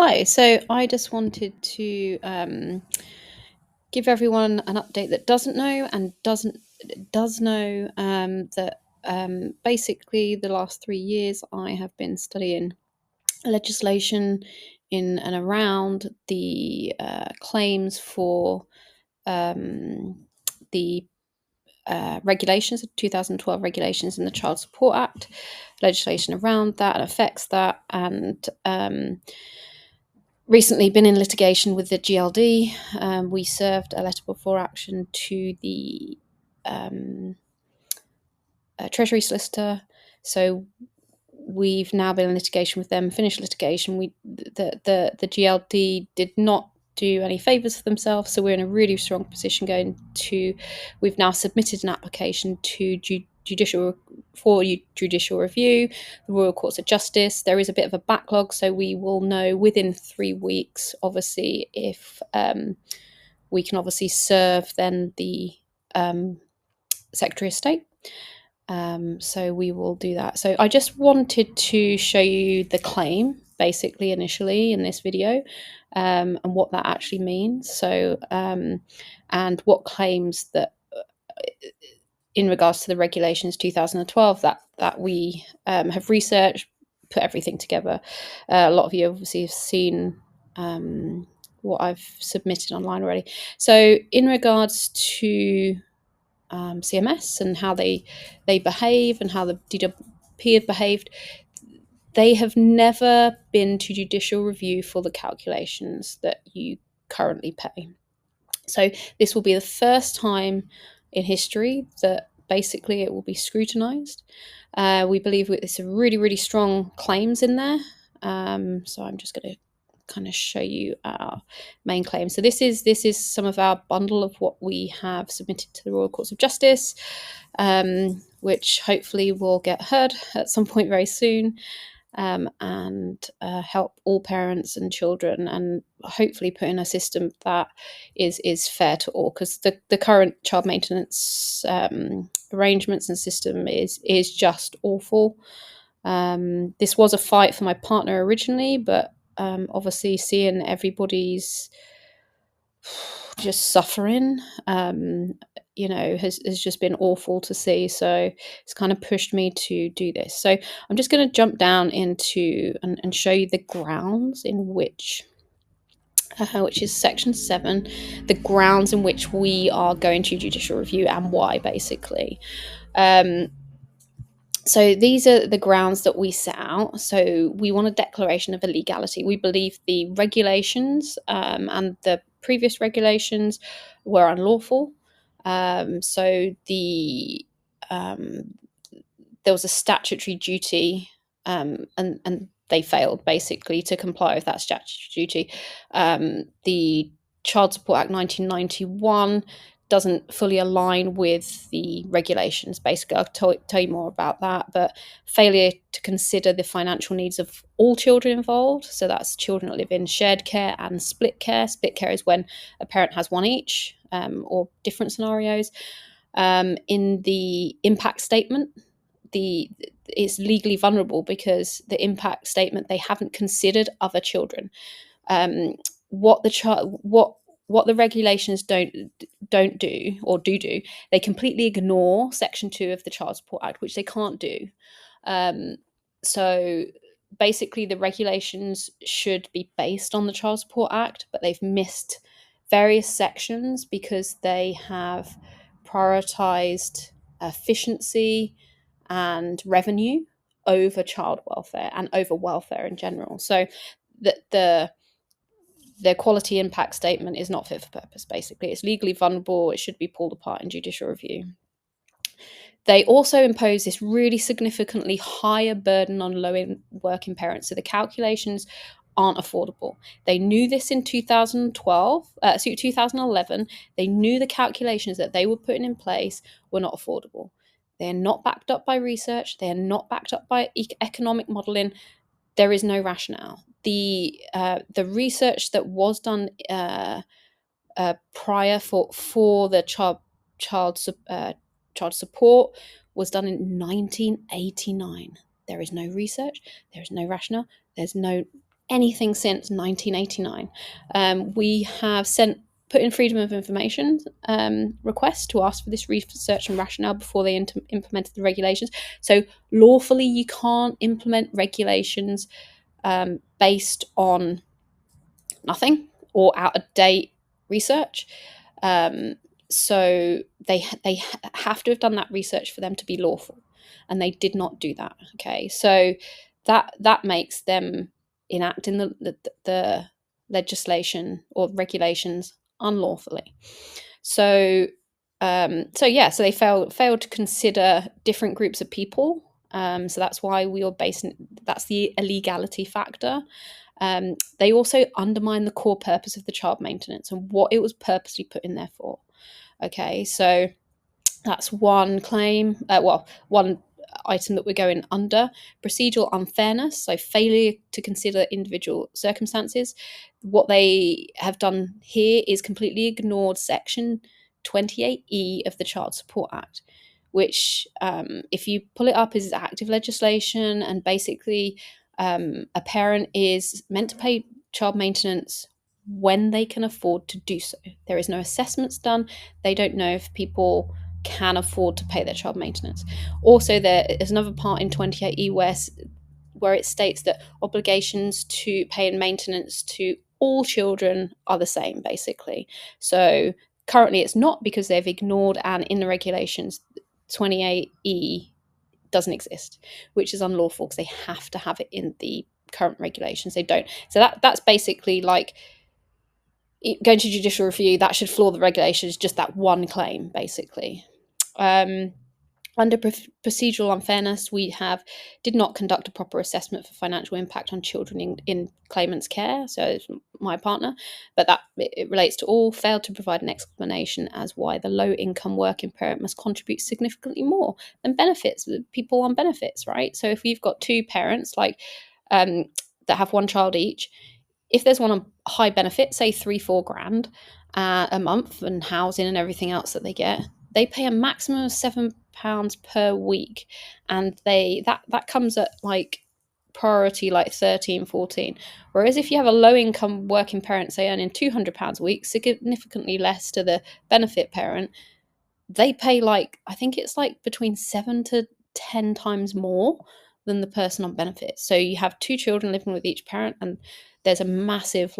Hi, so I just wanted to give everyone an update that doesn't know and does know that basically the last 3 years I have been studying legislation in and around the claims for the regulations, 2012 regulations in the Child Support Act, legislation around that affects that, and recently been in litigation with the GLD. We served a letter before action to the Treasury solicitor, so we've now been in litigation with them. Finished litigation. The GLD did not do any favours for themselves, so we're in a really strong position going to. We've now submitted an application to judicial review, the Royal Courts of Justice. There is a bit of a backlog, so we will know within 3 weeks, obviously, if we can obviously serve then the Secretary of State. So we will do that. So I just wanted to show you the claim, basically, initially in this video, and what that actually means. So, and what claims that, in regards to the regulations 2012, that we have researched, put everything together. A lot of you obviously have seen what I've submitted online already. So in regards to CMS and how they behave and how the DWP have behaved, they have never been to judicial review for the calculations that you currently pay. So this will be the first time in history that basically it will be scrutinised. We believe it's a really strong claims in there. So I'm just going to kind of show you our main claim. So this is some of our bundle of what we have submitted to the Royal Courts of Justice, which hopefully will get heard at some point very soon, and help all parents and children, and hopefully put in a system that is fair to all, because the current child maintenance arrangements and system is just awful. This was a fight for my partner originally, but obviously seeing everybody's just suffering, has just been awful to see. So it's kind of pushed me to do this. So I'm just going to jump down into and show you the grounds in which is section 7, the grounds in which we are going to judicial review and why, basically. So these are the grounds that we set out. So we want a declaration of illegality. We believe the regulations and the previous regulations were unlawful. So there was a statutory duty, and they failed basically to comply with that statutory duty. The Child Support Act 1991 doesn't fully align with the regulations. Basically, I'll tell you more about that, but failure to consider the financial needs of all children involved. So that's children that live in shared care and split care. Split care is when a parent has one each, or different scenarios. In the impact statement, it's legally vulnerable because the impact statement, they haven't considered other children. What the regulations don't do, or do, they completely ignore section 2 of the Child Support Act, which they can't do. So basically the regulations should be based on the Child Support Act, but they've missed various sections because they have prioritized efficiency and revenue over child welfare and over welfare in general. So the quality impact statement is not fit for purpose. Basically, it's legally vulnerable. It should be pulled apart in judicial review. They also impose this really significantly higher burden on low working parents. So the calculations aren't affordable. They knew this in 2011. They knew the calculations that they were putting in place were not affordable. They're not backed up by research. They're not backed up by economic modelling. There is no rationale. The research that was done prior for the child support was done in 1989. There is no research. There is no rationale. There's no anything since 1989. We have put in freedom of information requests to ask for this research and rationale before they implemented the regulations. So lawfully, you can't implement regulations based on nothing or out of date research. So they have to have done that research for them to be lawful, and they did not do that. Okay, so that makes them enacting the legislation or regulations unlawfully. So they failed to consider different groups of people. So that's why we are basing. That's the illegality factor. They also undermine the core purpose of the child maintenance and what it was purposely put in there for. Okay, so that's one claim. One item that we're going under. Procedural unfairness, so failure to consider individual circumstances. What they have done here is completely ignored Section 28E of the Child Support Act, which, if you pull it up, is active legislation, and basically a parent is meant to pay child maintenance when they can afford to do so. There is no assessments done. They don't know if people can afford to pay their child maintenance. Also, there is another part in 28E where it states that obligations to pay and maintenance to all children are the same, basically. So currently it's not, because they've ignored, and in the regulations 28E doesn't exist, which is unlawful because they have to have it in the current regulations. They don't. So that's basically like going to judicial review. That should floor the regulations, just that one claim, basically. Under procedural unfairness, we did not conduct a proper assessment for financial impact on children in claimant's care, so it's my partner, but that it relates to all. Failed to provide an explanation as why the low-income working parent must contribute significantly more than people on benefits, right? So if we've got two parents that have one child each, if there's one on high benefit, say 3-4 grand a month, and housing and everything else that they pay a maximum of £7 per week, and that comes at like priority like 13, 14. Whereas if you have a low income working parent, say earning £200 a week, significantly less to the benefit parent, they pay I think it's between 7 to 10 times more than the person on benefits. So you have two children living with each parent, and there's a massive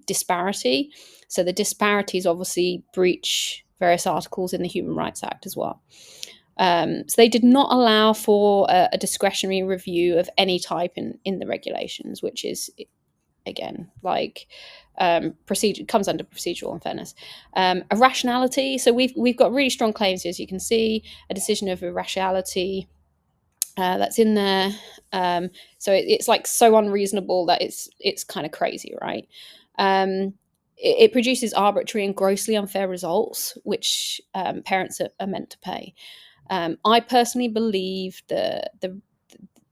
disparity. So the disparities obviously breach various articles in the Human Rights Act as well. So they did not allow for a discretionary review of any type in the regulations, which is, again, procedure comes under procedural unfairness. Irrationality. So we've got really strong claims here, as you can see. A decision of irrationality that's in there. So it's so unreasonable that it's kind of crazy, right? It produces arbitrary and grossly unfair results, which parents are meant to pay. I personally believe the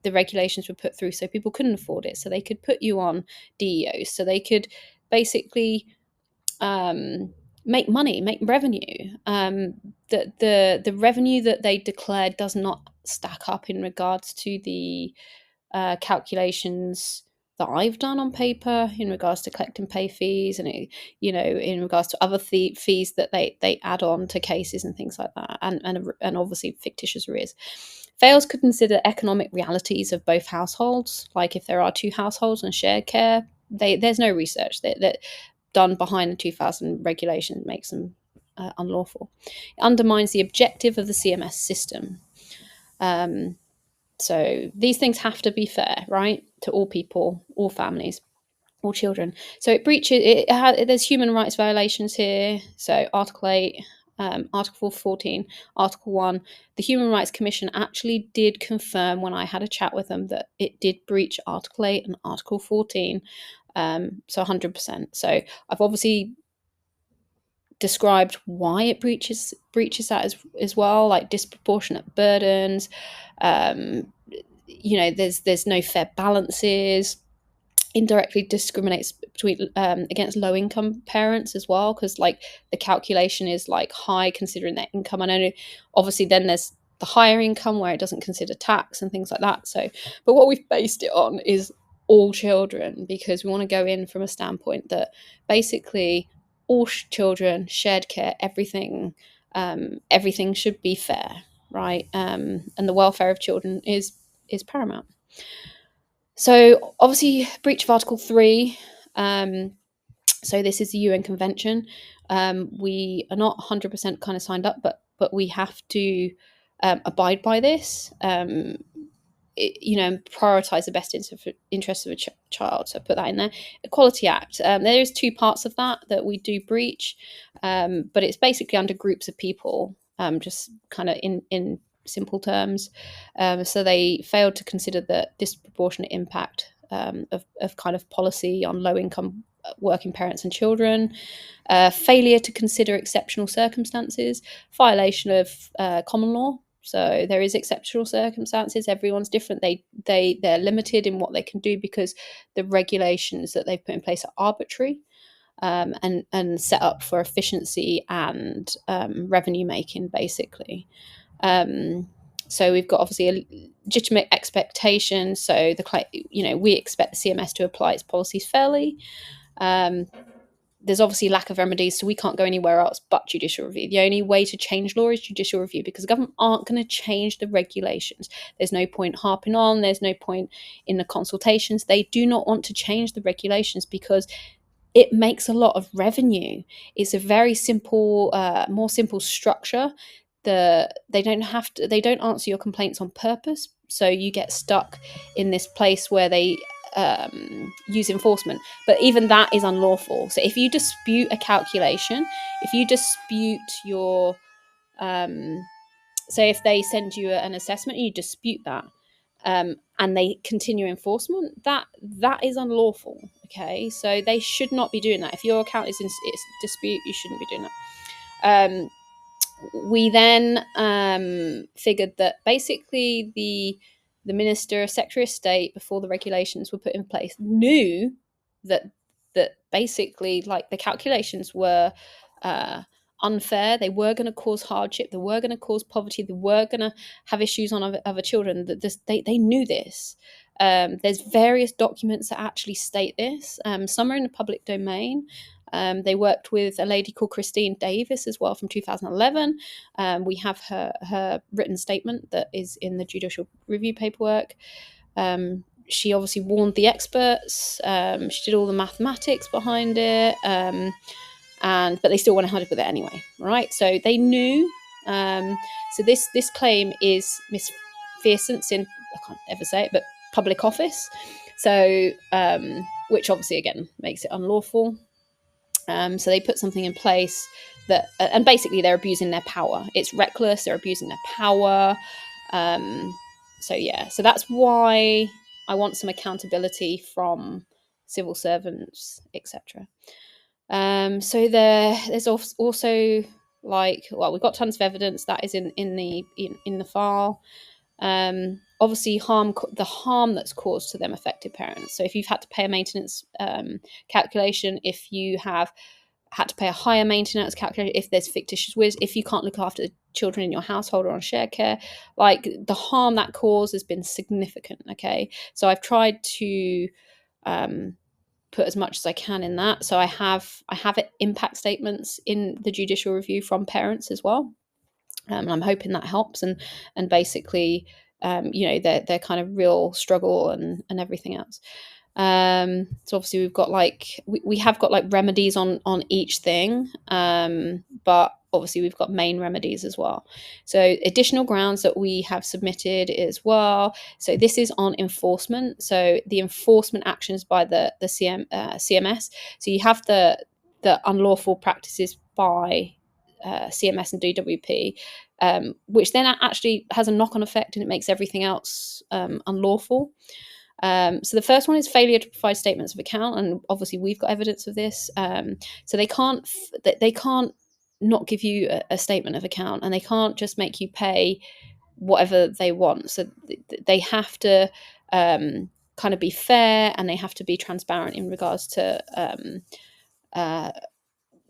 regulations were put through so people couldn't afford it, so they could put you on DEOs, so they could basically make money, make revenue. The revenue that they declared does not stack up in regards to the calculations that I've done on paper in regards to collect and pay fees, and in regards to other fees that they add on to cases and things like that, and obviously fictitious arrears. Fails could consider economic realities of both households, like if there are two households and shared care. There's no research that done behind the 2000 regulation makes them unlawful. It undermines the objective of the CMS system. So these things have to be fair, right, to all people, all families, all children. So it breaches. There's human rights violations here. So Article 8, Article 14, Article 1. The Human Rights Commission actually did confirm when I had a chat with them that it did breach Article 8 and Article 14. So 100%. So I've obviously described why it breaches that as well, like disproportionate burdens. There's no fair balances. Indirectly discriminates between against low income parents as well, because the calculation is high considering their income. I know obviously then there's the higher income where it doesn't consider tax and things like that. So, but what we've based it on is all children, because we want to go in from a standpoint that basically all children, shared care, everything should be fair, right? And the welfare of children is paramount. So obviously, breach of Article 3. So this is the UN Convention. We are not 100% kind of signed up, but we have to abide by this. Prioritize the best interests of a child. So put that in there. Equality Act. There is two parts of that we do breach, but it's basically under groups of people. Just kind of in simple terms. So they failed to consider the disproportionate impact of kind of policy on low income working parents and children. Failure to consider exceptional circumstances. Violation of common law. So there is exceptional circumstances. Everyone's different. They're limited in what they can do because the regulations that they've put in place are arbitrary, and set up for efficiency and revenue making, basically. So we've got obviously a legitimate expectation. So we expect the CMS to apply its policies fairly. There's obviously lack of remedies, so we can't go anywhere else but judicial review. The only way to change law is judicial review, because the government aren't going to change the regulations. There's no point harping on. There's no point in the consultations. They do not want to change the regulations because it makes a lot of revenue. It's a very simple, more simple structure. They don't answer your complaints on purpose, so you get stuck in this place where they use enforcement. But even that is unlawful. So if you dispute a calculation, if you dispute your so if they send you an assessment and you dispute that, and they continue enforcement, that is unlawful. Okay, so they should not be doing that. If your account is in dispute, you shouldn't be doing that. We then figured that basically the Minister, Secretary of State, before the regulations were put in place, knew that basically, like, the calculations were unfair. They were going to cause hardship. They were going to cause poverty. They were going to have issues on other children. They knew this. There's various documents that actually state this. Some are in the public domain. They worked with a lady called Christine Davis as well from 2011. We have her written statement that is in the judicial review paperwork. She obviously warned the experts. She did all the mathematics behind it, but they still went ahead with it anyway, right? So they knew. So this claim is misfeasance in, I can't ever say it, but public office. So which obviously again makes it unlawful. So they put something in place that, and basically they're abusing their power. It's reckless. They're abusing their power. So that's why I want some accountability from civil servants, etc. So there's also, we've got tons of evidence that is in the file. Obviously the harm that's caused to them affected parents. So if you've had to pay a maintenance calculation, if you have had to pay a higher maintenance calculation, if there's fictitious wills, if you can't look after the children in your household or on shared care, like, the harm that caused has been significant. Okay, so I've tried to put as much as I can in that. So I have impact statements in the judicial review from parents as well. And I'm hoping that helps, and basically, their kind of real struggle and everything else. So obviously we've got we have got remedies on each thing, but obviously we've got main remedies as well. So additional grounds that we have submitted as well. So this is on enforcement. So the enforcement actions by the CMS. So you have the unlawful practices by CMS and DWP, which then actually has a knock-on effect, and it makes everything else unlawful. So the first one is failure to provide statements of account, and obviously we've got evidence of this. So they can't not give you a statement of account, and they can't just make you pay whatever they want. So they have to kind of be fair, and they have to be transparent in regards to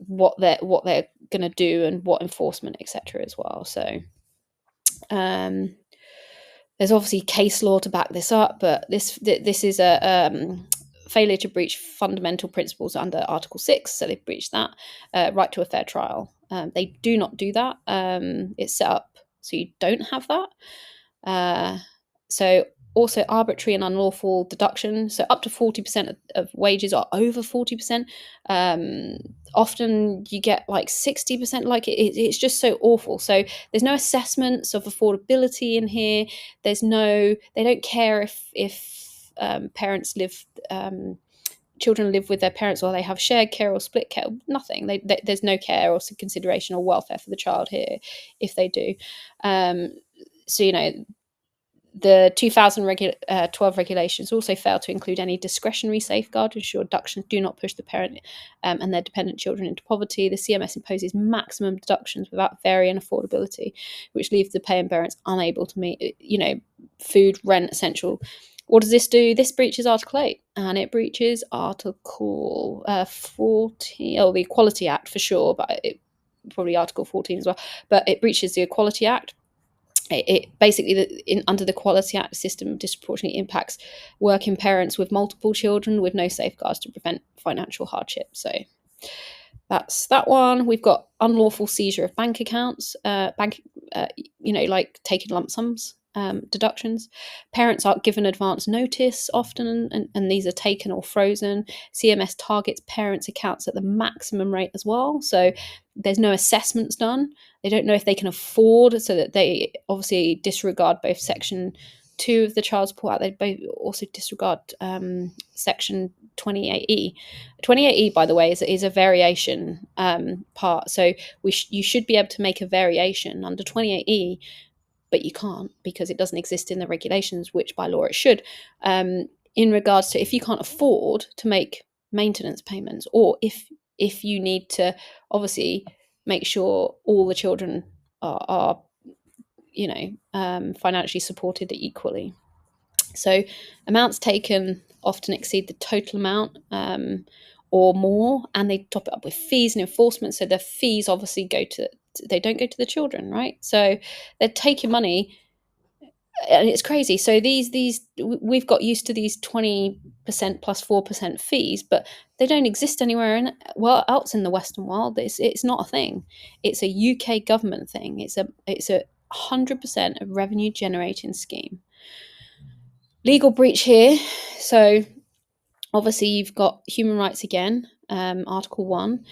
what they're going to do and what enforcement, etc. as well. So There's obviously case law to back this up, but this is a failure to breach fundamental principles under Article 6, so they've breached that. Right to a fair trial. They do not do that. It's set up so you don't have that. So also arbitrary and unlawful deduction, so up to 40% of wages or over 40%. Often you get like 60%, like it's just so awful. So there's no assessments of affordability in here. They don't care if parents live, children live with their parents, or they have shared care or split care. Nothing. There's no care or consideration or welfare for the child here if they do. So the 2012 regulations also fail to include any discretionary safeguard to ensure deductions do not push the parent and their dependent children into poverty. The CMS imposes maximum deductions without varying affordability, which leaves the paying parents unable to meet, food, rent, essential. What does this do? This breaches Article 8, and it breaches Article 14, the Equality Act for sure, but probably Article 14 as well. But it breaches the Equality Act. It basically, under the Equality Act, system disproportionately impacts working parents with multiple children with no safeguards to prevent financial hardship. So that's that one. We've got unlawful seizure of bank accounts, like taking lump sums, deductions. Parents aren't given advance notice often, and these are taken or frozen. CMS targets parents' accounts at the maximum rate as well. So there's no assessments done. They don't know if they can afford, so that they obviously disregard both Section 2 of the Child Support Act. They both also disregard Section 28E. 28E, by the way, is a variation part. So you should be able to make a variation under 28E, but you can't because it doesn't exist in the regulations, which by law it should, in regards to if you can't afford to make maintenance payments, or if you need to obviously make sure all the children are financially supported equally. So amounts taken often exceed the total amount or more, and they top it up with fees and enforcement. So the fees obviously they don't go to the children, right? So they're taking money, and it's crazy. So we've got used to these 20% plus 4% fees, but they don't exist anywhere else in the Western world. It's not a thing. It's a UK government thing. It's a 100% of revenue generating scheme. Legal breach here. So obviously you've got human rights again, Article 1.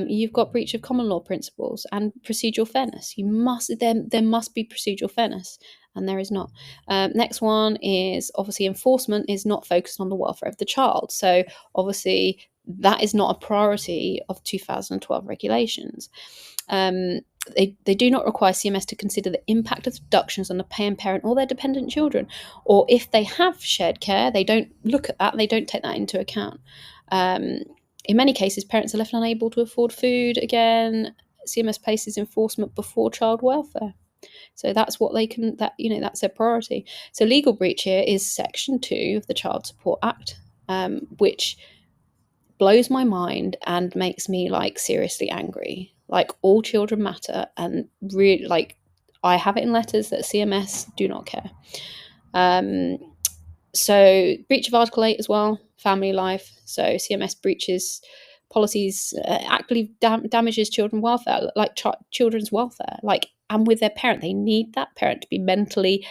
You've got breach of common law principles and procedural fairness. There must be procedural fairness, and there is not. Next one is obviously enforcement is not focused on the welfare of the child. So obviously that is not a priority of 2012 regulations. They do not require CMS to consider the impact of deductions on the paying parent or their dependent children, or if they have shared care, they don't look at that. They don't take that into account. In many cases, parents are left unable to afford food. Again, CMS places enforcement before child welfare. So that's what they can, that's their priority. So legal breach here is Section 2 of the Child Support Act, which blows my mind and makes me seriously angry. All children matter, and really, I have it in letters that CMS do not care. So breach of Article 8 as well, family life. So CMS breaches policies, actively damages children's welfare, children's welfare, and with their parent. They need that parent to be mentally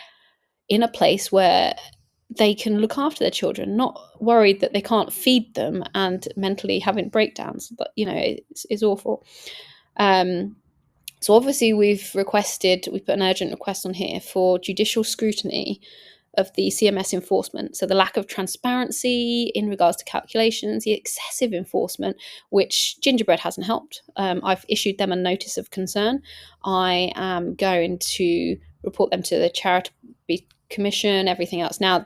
in a place where they can look after their children, not worried that they can't feed them and mentally having breakdowns. But it's awful. So obviously we've put an urgent request on here for judicial scrutiny of the CMS enforcement. So the lack of transparency in regards to calculations, the excessive enforcement, which Gingerbread hasn't helped. I've issued them a notice of concern. I am going to report them to the Charity Commission, everything else. Now,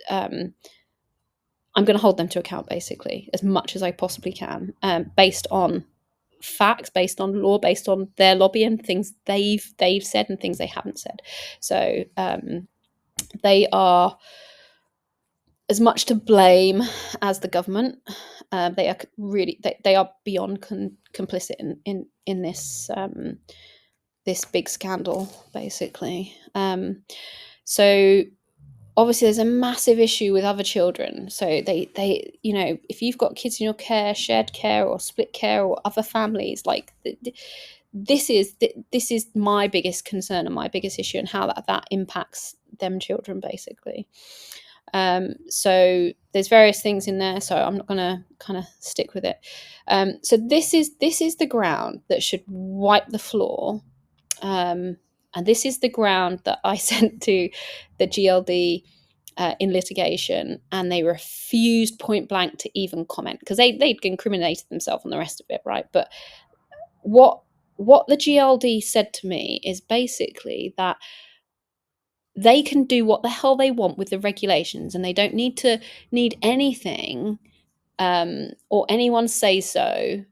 I'm going to hold them to account, basically, as much as I possibly can, based on facts, based on law, based on their lobbying, things they've said and things they haven't said. So they are as much to blame as the government. They are really they are beyond complicit in this this big scandal, basically. So obviously there's a massive issue with other children. So they you know, if you've got kids in your care, shared care or split care or other families, like this is my biggest concern and my biggest issue, and how that impacts them children basically. So there's various things in there, so I'm not going to kind of stick with it. So this is the ground that should wipe the floor, and this is the ground that I sent to the GLD in litigation, and they refused point blank to even comment, because they'd incriminated themselves on the rest of it, right? But what the GLD said to me is basically that they can do what the hell they want with the regulations, and they don't need anything or anyone say so.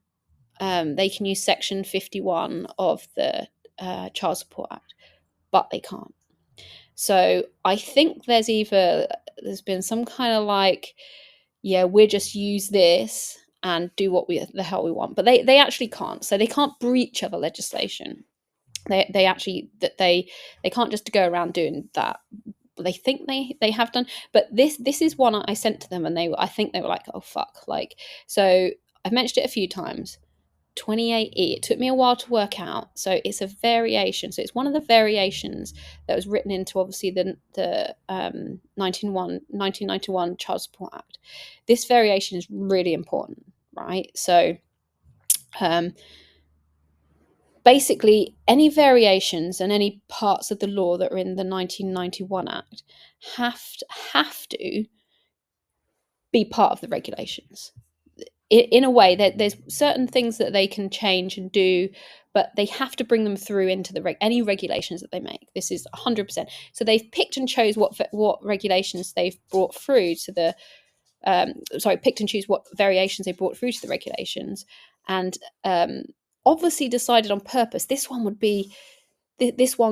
They can use Section 51 of the Child Support Act, but they can't. So I think there's been some kind of like, yeah, we'll just use this and do what the hell we want, but they actually can't. So they can't breach other legislation. They actually that they can't just go around doing that. They think they have done, but this is one I sent to them, and I think they were like, oh fuck, like, so I've mentioned it a few times. 28E, it took me a while to work out, so it's a variation, so it's one of the variations that was written into obviously the 1991 Child Support Act. This variation is really important, right? So basically any variations and any parts of the law that are in the 1991 Act have to be part of the regulations. In a way that there's certain things that they can change and do, but they have to bring them through into any regulations that they make. This is 100%. So they've picked and chose what regulations they've brought through to the picked and choose what variations they brought through to the regulations, and obviously decided on purpose. This one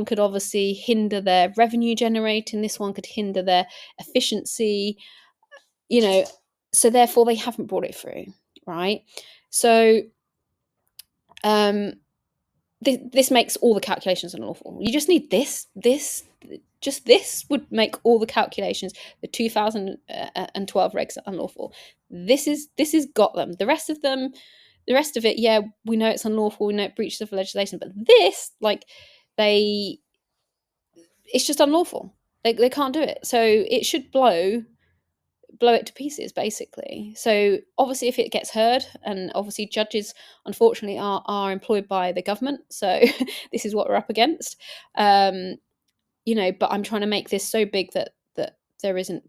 could obviously hinder their revenue generating. This one could hinder their efficiency, you know, so therefore they haven't brought it through, right? So this makes all the calculations unlawful. You just need this would make all the calculations, the 2012 regs, unlawful. This is got them. The rest of it, yeah, we know it's unlawful, we know it breaches of legislation, but this, like, it's just unlawful. They can't do it, so it should blow it to pieces basically. So obviously if it gets heard, and obviously judges unfortunately are employed by the government, so this is what we're up against, you know, but I'm trying to make this so big that there isn't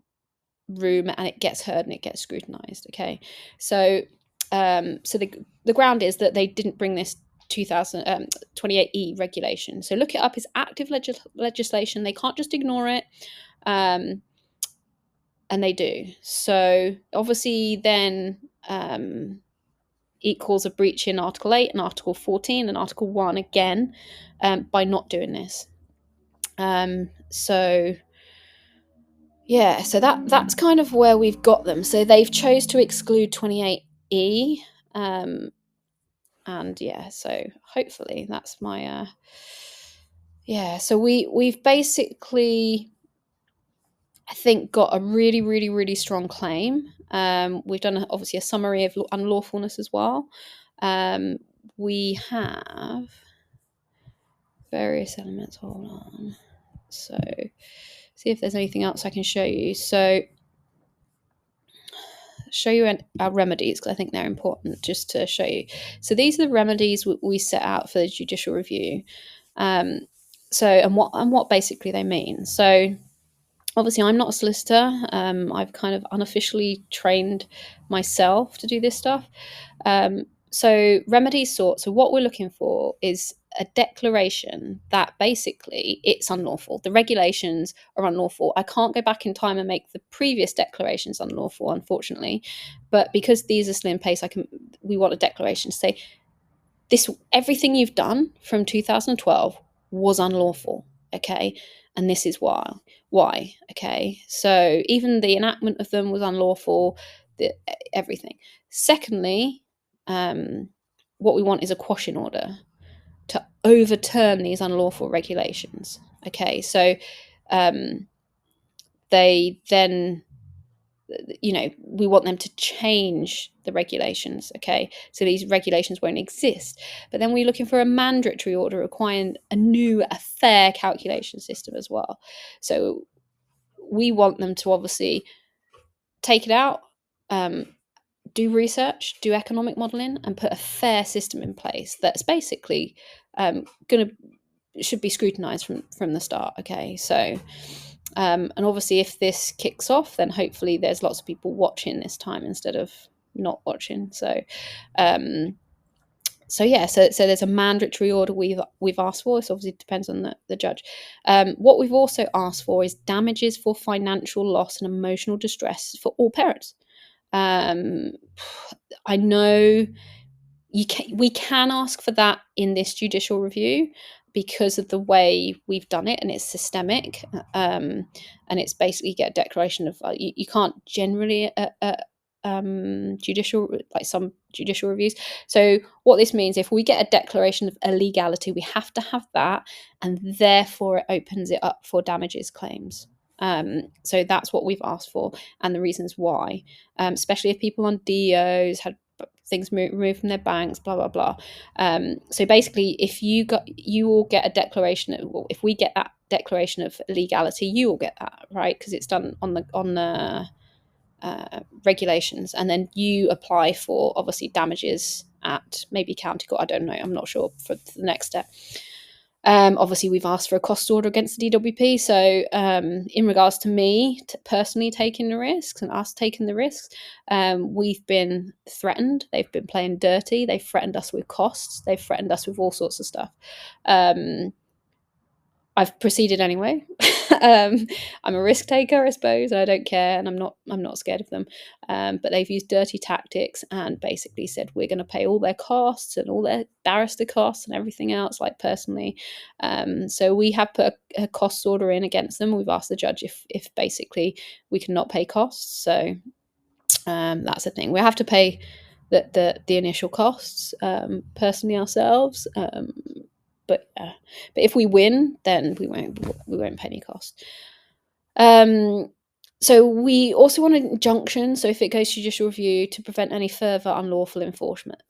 room, and it gets heard and it gets scrutinized. Okay, so so the ground is that they didn't bring this 2028E regulation. So look it up. It's active legislation. They can't just ignore it, and they do. So obviously then equals a breach in Article 8 and Article 14 and Article 1 again, by not doing this. So yeah, so that's kind of where we've got them. So they've chose to exclude 28E, and yeah, so hopefully that's my so we've basically, I think, got a really, really, really strong claim. We've done obviously a summary of unlawfulness as well. We have various elements. Hold on. So see if there's anything else I can show you. So show you our remedies, because I think they're important just to show you. So these are the remedies we set out for the judicial review. So and what basically they mean. So obviously I'm not a solicitor. I've kind of unofficially trained myself to do this stuff. So remedies sought. So what we're looking for is a declaration that basically it's unlawful. The regulations are unlawful. I can't go back in time and make the previous declarations unlawful, unfortunately. But because these are still in place, we want a declaration to say everything you've done from 2012 was unlawful. Okay, and this is why. Okay, so even the enactment of them was unlawful. Everything. Secondly, what we want is a quashing order to overturn these unlawful regulations. Okay, so they then, we want them to change the regulations. Okay, so these regulations won't exist, but then we're looking for a mandatory order requiring a fair calculation system as well. So we want them to obviously take it out, do research, do economic modelling, and put a fair system in place that's basically should be scrutinised from the start. Okay, so and obviously if this kicks off, then hopefully there's lots of people watching this time instead of not watching. So there's a mandatory order we've asked for. This obviously depends on the judge. What we've also asked for is damages for financial loss and emotional distress for all parents. I know we can ask for that in this judicial review because of the way we've done it, and it's systemic, and it's basically get a declaration of you can't generally judicial, like some judicial reviews. So what this means, if we get a declaration of illegality, we have to have that, and therefore it opens it up for damages claims. So that's what we've asked for, and the reasons why, especially if people on DOs had things removed from their banks, blah blah blah. So basically, if you will get a declaration, if we get that declaration of legality, you will get that, right? Because it's done on the regulations, and then you apply for obviously damages at maybe county court. I don't know. I'm not sure for the next step. Obviously, we've asked for a cost order against the DWP. So, in regards to me personally taking the risks and us taking the risks, we've been threatened. They've been playing dirty. They've threatened us with costs. They've threatened us with all sorts of stuff. I've proceeded anyway. I'm a risk taker, I suppose, and I don't care, and I'm not scared of them. But they've used dirty tactics and basically said we're going to pay all their costs and all their barrister costs and everything else, like personally. So we have put a cost order in against them. We've asked the judge if basically we cannot pay costs. So that's the thing. We have to pay the initial costs personally ourselves. But if we win, then we won't pay any cost. So we also want an injunction. So if it goes to judicial review, to prevent any further unlawful enforcement.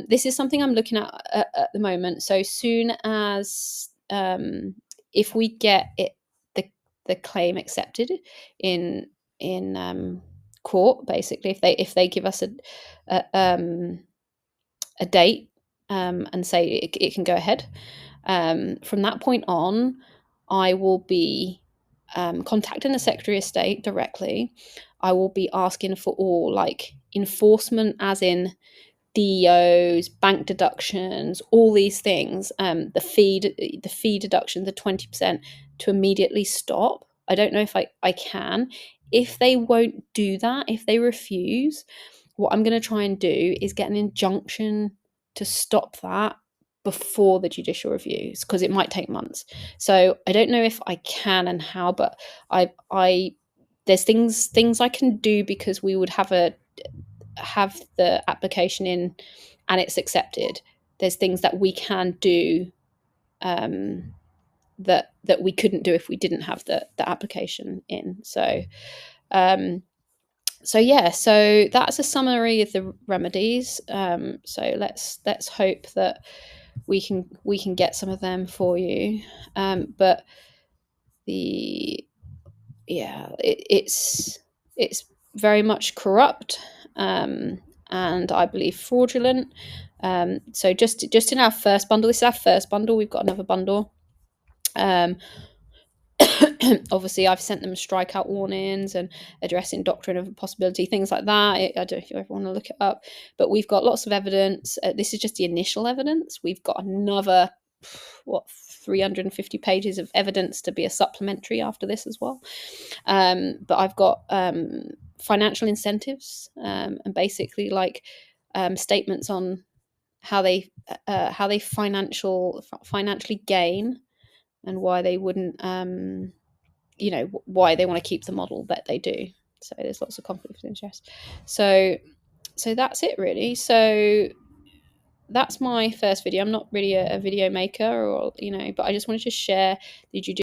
This is something I'm looking at the moment. So soon as if we get the claim accepted in court, basically, if they give us a date. And say it can go ahead. From that point on, I will be contacting the Secretary of State directly. I will be asking for all enforcement, as in DEOs, bank deductions, all these things. The fee deduction, the 20%, to immediately stop. I don't know if I can. If they won't do that, if they refuse, what I'm going to try and do is get an injunction to stop that before the judicial reviews, because it might take months. So I don't know if I can and how, but I there's things I can do, because we would have the application in and it's accepted. There's things that we can do that we couldn't do if we didn't have the application in. So so that's a summary of the remedies. So let's hope that we can get some of them for you. But it's very much corrupt, and I believe fraudulent. So just in our first bundle, this is our first bundle. We've got another bundle. Obviously, I've sent them strikeout warnings and addressing doctrine of possibility, things like that. I don't know if you ever want to look it up, but we've got lots of evidence. This is just the initial evidence. We've got another 350 pages of evidence to be a supplementary after this as well. But I've got financial incentives, and basically statements on how they financially gain, and why they wouldn't, why they want to keep the model that they do. So there's lots of conflict of interest. So that's it really. So that's my first video. I'm not really a video maker, or but I just wanted to share the judicial